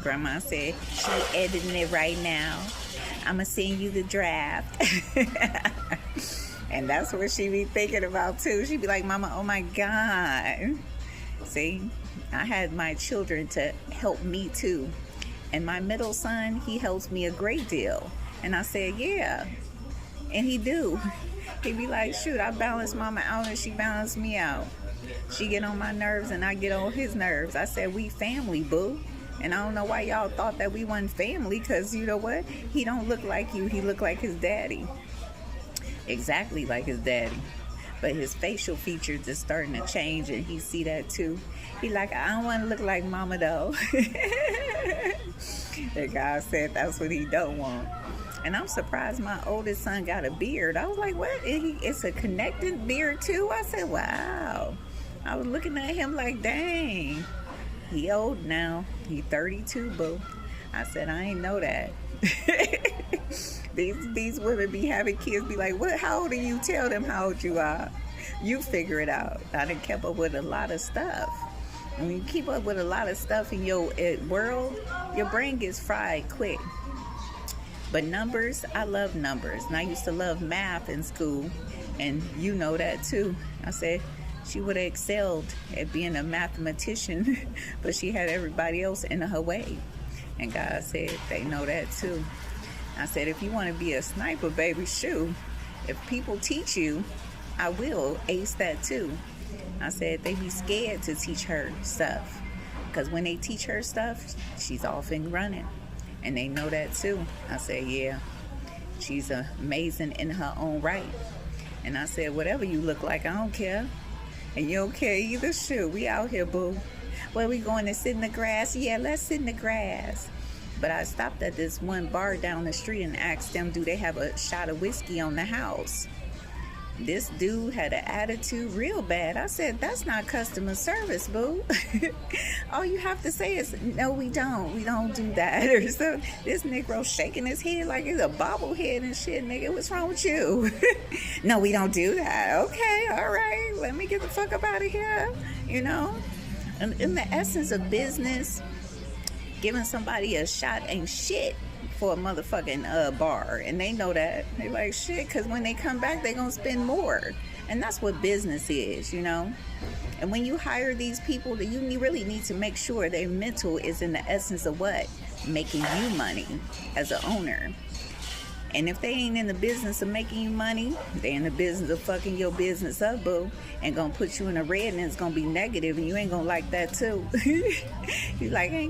grandma said she editing it right now. I'ma send you the draft. And that's what she be thinking about too. She be like, Mama, oh my God. See, I had my children to help me too. And my middle son, he helps me a great deal. And I said, yeah. And he do. He be like, shoot, I balance Mama out and she balance me out. She get on my nerves and I get on his nerves. I said, we family, boo. And I don't know why y'all thought that we wasn't family, because you know what? He don't look like you. He look like his daddy. Exactly like his daddy. But his facial features is starting to change, and he see that too. He like, I don't want to look like Mama though. The guy said that's what he don't want. And I'm surprised my oldest son got a beard. I was like, what? It's a connected beard too? I said, wow. I was looking at him like, dang. He old now. He 32, boo. I said, I ain't know that. These women be having kids, be like, what? How old are you? Tell them how old you are. You figure it out. I done kept up with a lot of stuff. When you keep up with a lot of stuff in your world, your brain gets fried quick. But numbers, I love numbers. And I used to love math in school. And you know that too. I said, she would have excelled at being a mathematician, but she had everybody else in her way. And God said, they know that too. I said, if you want to be a sniper, baby, shoot. If people teach you, I will ace that too. I said, they be scared to teach her stuff. Because when they teach her stuff, she's off and running. And they know that too. I said, yeah, she's amazing in her own right. And I said, whatever you look like, I don't care. And you don't care either, shoot. We out here, boo. Where we going to sit in the grass? Yeah, let's sit in the grass. But I stopped at this one bar down the street and asked them, do they have a shot of whiskey on the house? This dude had an attitude real bad. I said, that's not customer service, boo. All you have to say is, no, we don't. We don't do that. Or so this Negro shaking his head like it's a bobblehead and shit, nigga. What's wrong with you? No, we don't do that. Okay, all right. Let me get the fuck up out of here. You know? And in the essence of business, giving somebody a shot ain't shit for a motherfucking bar. And they know that. They like, shit, because when they come back, they gonna spend more. And that's what business is, you know? And when you hire these people, you really need to make sure their mental is in the essence of what? Making you money as an owner. And if they ain't in the business of making you money, they in the business of fucking your business up, boo, and gonna put you in a red, and it's gonna be negative, and you ain't gonna like that too. You like, ain't